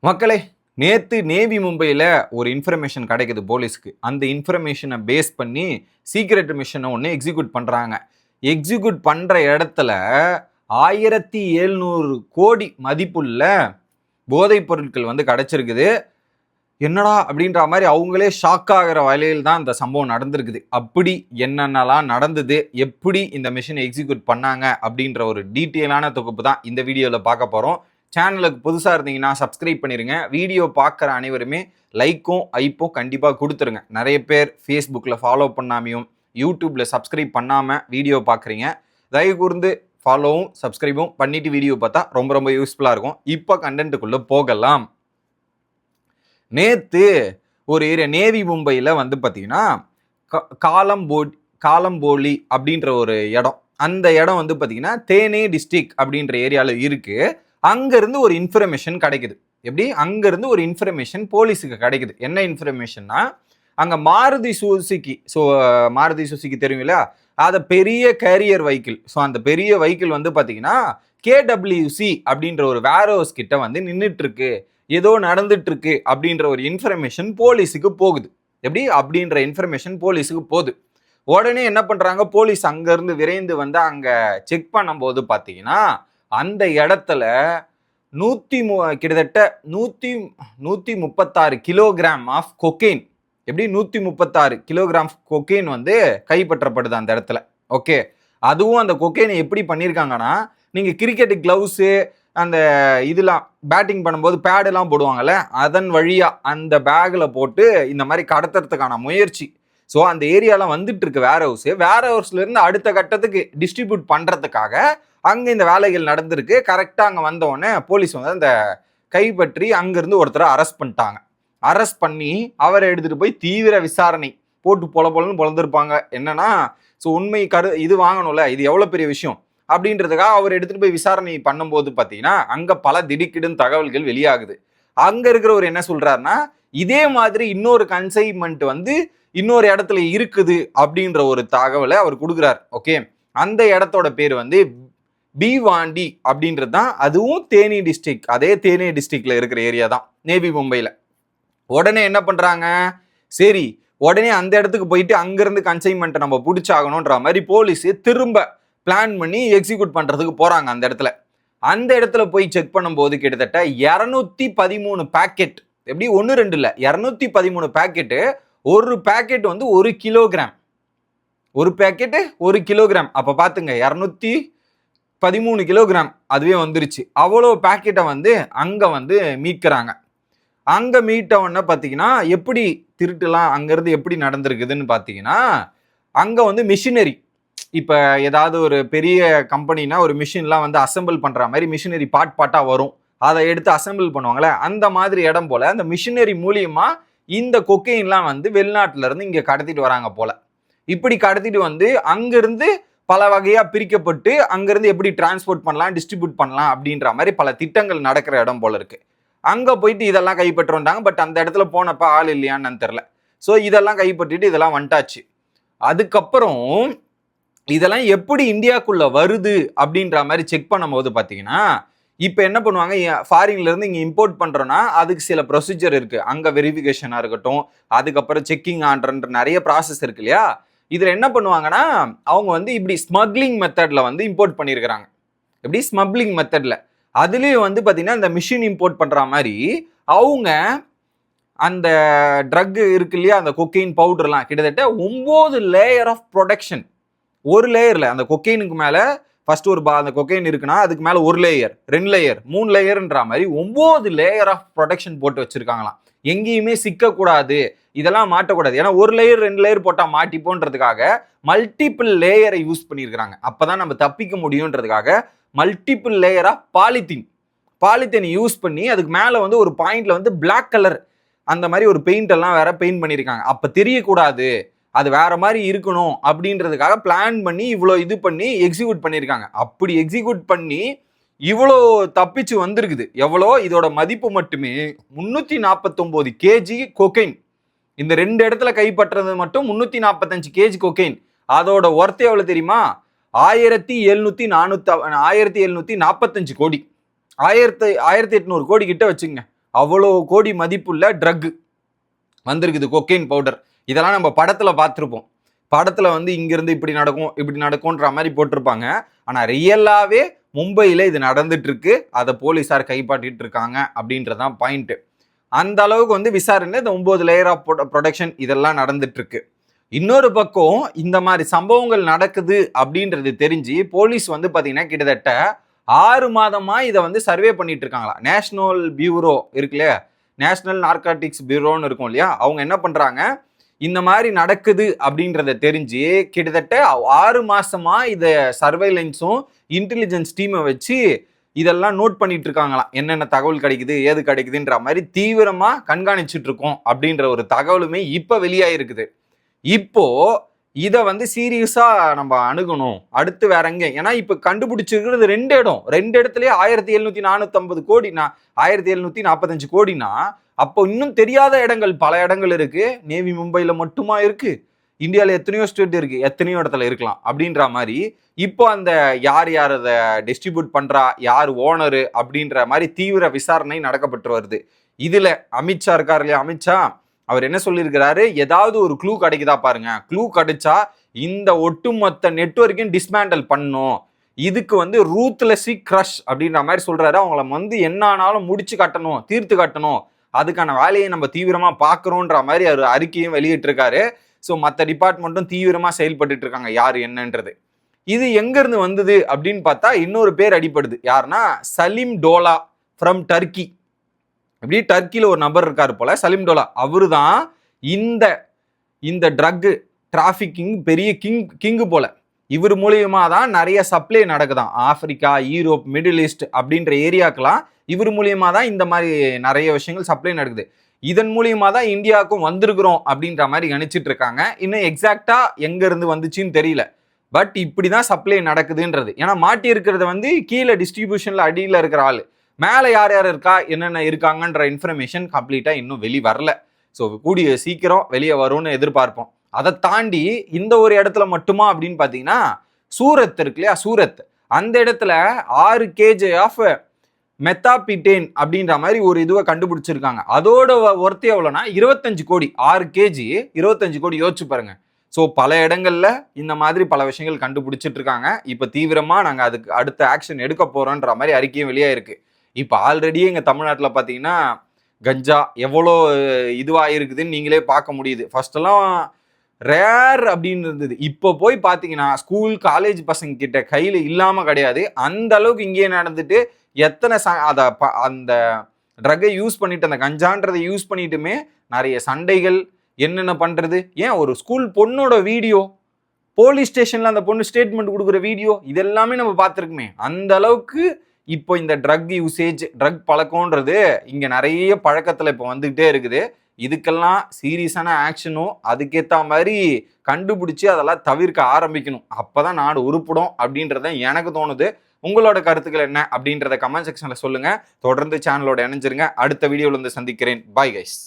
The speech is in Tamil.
மக்களே, நேத்து நேவி மும்பையில் ஒரு இன்ஃபர்மேஷன் கிடைக்குது போலீஸ்க்கு. அந்த இன்ஃபர்மேஷனை பேஸ் பண்ணி சீக்ரெட் மிஷனை ஒன்று எக்ஸிக்யூட் பண்ணுறாங்க. எக்ஸிக்யூட் பண்ணுற இடத்துல 1700 கோடி மதிப்புள்ள போதைப் பொருட்கள் கிடைச்சிருக்குது. என்னடா அப்படின்ற மாதிரி அவங்களே ஷாக் ஆகிற வகையில் தான் இந்த சம்பவம் நடந்திருக்குது. அப்படி என்னென்னலாம் நடந்தது, எப்படி இந்த மிஷினை எக்ஸிக்யூட் பண்ணாங்க அப்படின்ற ஒரு டீட்டெயிலான தொகுப்பு தான் இந்த வீடியோவில் பார்க்க போகிறோம். சேனலுக்கு புதுசாக இருந்தீங்கன்னா சப்ஸ்கிரைப் பண்ணிடுங்க. வீடியோ பார்க்குற அனைவருமே லைக்கும் ஐப்பும் கண்டிப்பாக கொடுத்துருங்க. நிறைய பேர் ஃபேஸ்புக்கில் ஃபாலோ பண்ணாமையும் யூடியூப்பில் சப்ஸ்கிரைப் பண்ணாமல் வீடியோ பார்க்குறீங்க. தயவு கூர்ந்து ஃபாலோவும் சப்ஸ்கிரைபும் பண்ணிவிட்டு வீடியோ பார்த்தா ரொம்ப ரொம்ப யூஸ்ஃபுல்லாக இருக்கும். இப்போ கண்டென்ட்டுக்குள்ளே போகலாம். நேற்று ஒரு ஏரியா நேவி மும்பையில் பார்த்தீங்கன்னா காலம்போலி அப்படின்ற ஒரு இடம். அந்த இடம் பார்த்தீங்கன்னா தேனே டிஸ்ட்ரிக்ட் அப்படின்ற ஏரியாவில் இருக்குது. அங்கேருந்து ஒரு இன்ஃபர்மேஷன் கிடைக்குது. எப்படி? அங்கேருந்து ஒரு இன்ஃபர்மேஷன் போலீஸுக்கு கிடைக்குது. என்ன இன்ஃபர்மேஷன்னா, அங்கே மாருதி சுசுகி தெரியும் இல்லையா, அதை பெரிய கேரியர் வெஹிக்கிள். ஸோ அந்த பெரிய வெஹிக்கிள் பார்த்தீங்கன்னா KWC அப்படின்ற ஒரு வேர் ஹவுஸ் கிட்ட நின்றுட்டு இருக்கு, ஏதோ நடந்துட்டு இருக்கு அப்படின்ற ஒரு இன்ஃபர்மேஷன் போலீஸுக்கு போகுது. எப்படி? அப்படின்ற இன்ஃபர்மேஷன் போலீஸுக்கு போகுது. உடனே என்ன பண்ணுறாங்க, போலீஸ் அங்கேருந்து விரைந்து அங்கே செக் பண்ணும்போது பார்த்தீங்கன்னா அந்த இடத்துல கிட்டத்தட்ட 136 கிலோகிராம் ஆஃப் கொக்கெயின். எப்படி? 136 கிலோகிராம் கொக்கெயின் கைப்பற்றப்படுது அந்த இடத்துல. ஓகே, அதுவும் அந்த கொக்கெயினை எப்படி பண்ணியிருக்காங்கன்னா, நீங்கள் கிரிக்கெட் கிளவுஸு அந்த இதெல்லாம் பேட்டிங் பண்ணும்போது பேடெல்லாம் போடுவாங்கல்ல, அதன் வழியாக அந்த பேக்கில் போட்டு இந்த மாதிரி கடத்துறதுக்கான முயற்சி. ஸோ அந்த ஏரியாலாம் இருக்கு வேர் ஹவுஸ்லேருந்து அடுத்த கட்டத்துக்கு டிஸ்ட்ரிபியூட் பண்ணுறதுக்காக அங்கே இந்த வேலைகள் நடந்திருக்கு. கரெக்டாக அங்கே வந்தோடனே போலீஸ் அந்த கைப்பற்றி அங்கேருந்து ஒருத்தரை அரெஸ்ட் பண்ணிட்டாங்க. அரெஸ்ட் பண்ணி அவரை எடுத்துகிட்டு போய் தீவிர விசாரணை போட்டு பொலன்னு பொழந்திருப்பாங்க. என்னன்னா, ஸோ உண்மை இது வாங்கணும்ல, இது எவ்வளோ பெரிய விஷயம் அப்படின்றதுக்காக அவர் எடுத்துகிட்டு போய் விசாரணை பண்ணும்போது பார்த்தீங்கன்னா அங்கே பல திடுக்கிடும் தகவல்கள் வெளியாகுது. அங்கே இருக்கிறவர் என்ன சொல்கிறாருன்னா, இதே மாதிரி இன்னொரு கன்சைன்மெண்ட் இன்னொரு இடத்துல இருக்குது அப்படின்ற ஒரு தகவலை அவர் கொடுக்குறார். ஓகே, அந்த இடத்தோட பேர் பீவாண்டி அப்படின்றது தான். அதுவும் தேனி டிஸ்ட்ரிக்ட், அதே தேனி டிஸ்ட்ரிக்ட்ல இருக்கிற ஏரியா தான் நேவி மும்பையில். உடனே என்ன பண்றாங்க, சரி உடனே அந்த இடத்துக்கு போயிட்டு அங்கிருந்து கன்சைன்மெண்ட்டை நம்ம பிடிச்சாகணுன்ற மாதிரி போலீஸ் திரும்ப பிளான் பண்ணி எக்ஸிக்யூட் பண்றதுக்கு போறாங்க. அந்த இடத்துல போய் செக் பண்ணும்போது கிட்டத்தட்ட 213 பேக்கெட். எப்படி? 1 2 இல்லை, 213 பேக்கெட்டு. ஒரு பேக்கெட் 1 கிலோகிராம். ஒரு பேக்கெட்டு 1 கிலோகிராம். அப்ப பாத்துங்க, 213 கிலோகிராம் அதுவே வந்துருச்சு. அவ்வளோ பேக்கெட்டை அங்க மீட்கிறாங்க. அங்க மீட்டவொன்னே பார்த்தீங்கன்னா எப்படி திருட்டுலாம் அங்கேருந்து எப்படி நடந்திருக்குதுன்னு பார்த்தீங்கன்னா, அங்க மிஷினரி, இப்போ ஏதாவது ஒரு பெரிய கம்பெனினா ஒரு மிஷின்லாம் அசம்பிள் பண்ற மாதிரி மிஷினரி பாட்டா வரும், அதை எடுத்து அசம்பிள் பண்ணுவாங்களே, அந்த மாதிரி இடம் போல அந்த மிஷினரி மூலியமா இந்த கொக்கைன்லாம் வெளிநாட்டுல இருந்து இங்க கடத்திட்டு வராங்க போல. இப்படி கடத்திட்டு அங்கிருந்து பல வகையா பிரிக்கப்பட்டு அங்கிருந்து எப்படி டிரான்ஸ்போர்ட் பண்ணலாம், டிஸ்ட்ரிபியூட் பண்ணலாம் அப்படின்ற மாதிரி பல திட்டங்கள் நடக்கிற இடம் போல இருக்கு. அங்க போயிட்டு இதெல்லாம் கைப்பற்ற வந்தாங்க. பட் அந்த இடத்துல போனப்ப ஆள் இல்லையான்னு தெரியல. ஸோ இதெல்லாம் கைப்பற்றிட்டு இதெல்லாம் வந்துட்டாச்சு. அதுக்கப்புறம் இதெல்லாம் எப்படி இந்தியாக்குள்ள வருது அப்படின்ற மாதிரி செக் பண்ணும்போது பார்த்தீங்கன்னா, இப்போ என்ன பண்ணுவாங்க, ஃபாரின்ல இருந்து இங்கே இம்போர்ட் பண்றோம்னா அதுக்கு சில ப்ரொசீஜர் இருக்கு. அங்க வெரிஃபிகேஷனா இருக்கட்டும், அதுக்கப்புறம் செக்கிங் ஆர்டர்ன்ற நிறைய ப்ராசஸ் இருக்கு இல்லையா. இதுல என்ன பண்ணுவாங்கன்னா, அவங்க இப்படி ஸ்மக்லிங் மெத்தட்ல இம்போர்ட் பண்ணியிருக்கிறாங்க. எப்படி? ஸ்மக்லிங் மெத்தட்ல. அதுலேயும் பார்த்தீங்கன்னா இந்த மிஷின் இம்போர்ட் பண்ற மாதிரி அவங்க அந்த ட்ரக் இருக்கு இல்லையா, அந்த கொக்கெயின் பவுடர்லாம் கிட்டத்தட்ட 9 லேயர் ஆஃப் ப்ரொடக்ஷன். ஒரு லேயர்ல அந்த கொக்கெயினுக்கு மேல ஃபர்ஸ்ட் அந்த கொக்கைன் இருக்குன்னா அதுக்கு மேல 1 லேயர், 2 லேயர், 3 லேயர்ன்ற மாதிரி 9 லேயர் ஆஃப் ப்ரொடக்ஷன் போட்டு வச்சிருக்காங்களாம். எங்கேயுமே சிக்கக்கூடாது, இதெல்லாம் மாட்டக்கூடாது. ஏன்னா 1 லேயர் 2 லேயர் போட்டா மாட்டிப்போன்றதுக்காக மல்டிபிள் லேயரை யூஸ் பண்ணியிருக்கிறாங்க. அப்பதான் நம்ம தப்பிக்க முடியுன்றதுக்காக multiple layer of polythene use பண்ணி அதுக்கு மேல ஒரு பாயிண்ட்ல பிளாக் கலர் அந்த மாதிரி ஒரு பெயிண்ட் எல்லாம் வேற பெயிண்ட் பண்ணியிருக்காங்க. அப்ப தெரியக்கூடாது, அது வேற மாதிரி இருக்கணும் அப்படின்றதுக்காக பிளான் பண்ணி இவ்வளோ இது பண்ணி எக்ஸிக்யூட் பண்ணியிருக்காங்க. அப்படி எக்ஸிக்யூட் பண்ணி இவ்வளோ தப்பிச்சு வந்திருக்குது. எவ்வளோ? இதோட மதிப்பு மட்டுமே 349 கேஜி கொக்கைன். இந்த 2 இடத்துல கைப்பற்றது மட்டும் 345 கேஜி கொக்கைன். அதோட ஒர்த் எவ்வளவு தெரியுமா? 1745 கோடி, 1800 கோடி கிட்ட வச்சுங்க. அவ்வளோ கோடி மதிப்புள்ள ட்ரக் வந்திருக்குது, கொக்கைன் பவுடர். இதெல்லாம் நம்ம படத்துல பார்த்துருப்போம். படத்துல வந்து இங்கிருந்து இப்படி நடக்கும் இப்படி நடக்கும்ன்ற மாதிரி போட்டிருப்பாங்க. ஆனா ரியலாவே மும்பையில இது நடந்துட்டு இருக்கு. அதை போலீஸார் கைப்பாட்டிட்டு இருக்காங்க அப்படின்றதான் பாயிண்ட். அந்த அளவுக்கு வந்து விசாரணை, இந்த 9 லேயர் ஆஃப் ப்ரொடக்ஷன் இதெல்லாம் நடந்துட்டு இருக்கு. இன்னொரு பக்கம் இந்த மாதிரி சம்பவங்கள் நடக்குது அப்படின்றது தெரிஞ்சு போலீஸ் வந்து பாத்தீங்கன்னா கிட்டத்தட்ட 6 மாதமா இதை வந்து சர்வே பண்ணிட்டு இருக்காங்களா. நேஷனல் பியூரோ இருக்கு இல்லையா, நேஷனல் நார்காட்டிக்ஸ் பியூரோன்னு இருக்கும் இல்லையா, அவங்க என்ன பண்றாங்க, இந்த மாதிரி நடக்குது அப்படின்றத தெரிஞ்சு கிட்டத்தட்ட 6 மாசமா இதை சர்வைலன்ஸும் இன்டெலிஜென்ஸ் டீமை வச்சு இதெல்லாம் நோட் பண்ணிட்டு இருக்காங்களாம். என்னென்ன தகவல் கிடைக்குது ஏது கிடைக்குதுன்ற மாதிரி தீவிரமா கண்காணிச்சுட்டு இருக்கோம் அப்படின்ற ஒரு தகவலுமே இப்ப வெளியாயிருக்குது. இப்போ இதை வந்து சீரியஸா நம்ம அணுகணும். அடுத்து வேற எங்க, ஏன்னா இப்ப கண்டுபிடிச்சிருக்கிறது 2 இடம், 2 இடத்துலயே 1750 கோடினா 1745 கோடினா, அப்போ இன்னும் தெரியாத இடங்கள் பல இடங்கள் இருக்கு. நேவி மும்பைல மட்டுமா இருக்கு, இந்தியாவில் எத்தனையோ ஸ்டேட் இருக்கு, எத்தனையோ இடத்துல இருக்கலாம் அப்படின்ற மாதிரி இப்போ அந்த யார் யார் அதை டிஸ்ட்ரிபியூட் பண்றா, யார் ஓனரு அப்படின்ற மாதிரி தீவிர விசாரணை நடக்கப்பட்டு வருது. இதுல அமித்ஷா இருக்காரு இல்லையா, அமித்ஷா அவர் என்ன சொல்லியிருக்கிறாரு, ஏதாவது ஒரு க்ளூ கிடைக்குதா பாருங்க, க்ளூ கிடைச்சா இந்த ஒட்டுமொத்த நெட்வொர்க்கையும் டிஸ்மேண்டல் பண்ணும், இதுக்கு வந்து ரூத்லெஸ்லி கிரஷ் அப்படின்ற மாதிரி சொல்றாரு. அவங்கள வந்து என்ன ஆனாலும் முடிச்சு காட்டணும், தீர்த்து காட்டணும், அதுக்கான வேலையை நம்ம தீவிரமா பார்க்குறோன்ற மாதிரி அவர் அறிக்கையும் வெளியிட்டு இருக்காரு. ஸோ மற்ற டிபார்ட்மெண்ட்டும் தீவிரமா செயல்பட்டு இருக்காங்க யார் என்னன்றது. இது எங்க இருந்து வந்தது அப்படின்னு பார்த்தா இன்னொரு பேர் அடிப்படுது. யாருன்னா சலீம் டோலா ஃப்ரம் டர்க்கி. இப்படி டர்க்கியில் ஒரு நபர் இருக்காரு போல, சலீம் டோலா. அவரு தான் இந்த ட்ரக் டிராஃபிக்கிங் பெரிய கிங்கு போல. இவர் மூலியமா தான் நிறைய சப்ளை நடக்குதான் ஆப்பிரிக்கா, யூரோப், மிடில் ஈஸ்ட் அப்படின்ற ஏரியாக்கெல்லாம். இவர் மூலியமா தான் இந்த மாதிரி நிறைய விஷயங்கள் சப்ளை நடக்குது. இதன் மூலியமா தான் இந்தியாவுக்கும் வந்திருக்கிறோம் அப்படின்ற மாதிரி கணிச்சிட்டு இருக்காங்க. இன்னும் எக்ஸாக்டா எங்க இருந்து வந்துச்சுன்னு தெரியல. பட் இப்படிதான் சப்ளை நடக்குதுன்றது. ஏன்னா மாட்டி இருக்கிறது வந்து கீழே டிஸ்ட்ரிபியூஷன்ல அடியில் இருக்கிற ஆளு, மேலே யார் யார் இருக்கா என்னென்ன இருக்காங்கன்ற இன்ஃபர்மேஷன் கம்ப்ளீட்டா இன்னும் வெளி வரல. ஸோ கூடிய சீக்கிரம் வெளியே வரும்னு எதிர்பார்ப்போம். அதை தாண்டி இந்த ஒரு இடத்துல மட்டுமா அப்படின்னு பார்த்தீங்கன்னா, சூரத் இருக்கு இல்லையா, சூரத், அந்த இடத்துல 6 kg ஆஃப் மெத்தாபிட்டேன் அப்படின்ற மாதிரி ஒரு இதுவை கண்டுபிடிச்சிருக்காங்க. அதோட ஒர்த்து எவ்வளோனா 25 கோடி. 6 kg 25 கோடி, யோசிச்சு பாருங்க. ஸோ பல இடங்கள்ல இந்த மாதிரி பல விஷயங்கள் கண்டுபிடிச்சிட்டு இருக்காங்க. இப்போ தீவிரமா நாங்கள் அதுக்கு அடுத்த ஆக்ஷன் எடுக்க போறோன்ற மாதிரி அறிக்கையும் வெளியாயிருக்கு. இப்போ ஆல்ரெடியே எங்கள் தமிழ்நாட்டில் பார்த்தீங்கன்னா கஞ்சா எவ்வளோ இதுவாக இருக்குதுன்னு நீங்களே பார்க்க முடியுது. ஃபர்ஸ்டெல்லாம் ரேர் அப்படின்னு இருந்தது. இப்போ போய் பார்த்தீங்கன்னா ஸ்கூல் காலேஜ் பசங்க கிட்ட கையில் இல்லாமல் கிடையாது. அந்த அளவுக்கு இங்கேயே நடந்துட்டு எத்தனை அந்த ட்ரக்கை யூஸ் பண்ணிட்டு, அந்த கஞ்சான்றதை யூஸ் பண்ணிட்டுமே நிறைய சண்டைகள் என்னென்ன பண்றது. ஏன் ஒரு ஸ்கூல் பொண்ணோட வீடியோ, போலீஸ் ஸ்டேஷன்ல அந்த பொண்ணு ஸ்டேட்மெண்ட் கொடுக்குற வீடியோ, இதெல்லாமே நம்ம பார்த்துருக்குமே. அந்த அளவுக்கு இப்போ இந்த ட்ரக் யூசேஜ், ட்ரக் பழக்கம்ன்றது இங்க நிறைய பழக்கத்துல இப்போ வந்துகிட்டே இருக்குது. இதுக்கெல்லாம் சீரியஸான ஆக்ஷனும் அதுக்கேற்ற மாதிரி கண்டுபிடிச்சி அதெல்லாம் தவிர்க்க ஆரம்பிக்கணும். அப்பதான் நாடு உருப்படும் அப்படின்றத எனக்கு தோணுது. உங்களோட கருத்துக்கள் என்ன அப்படின்றத கமெண்ட் செக்ஷன்ல சொல்லுங்க. தொடர்ந்து சேனலோட இணைஞ்சிருங்க. அடுத்த வீடியோல இருந்து சந்திக்கிறேன். Bye guys.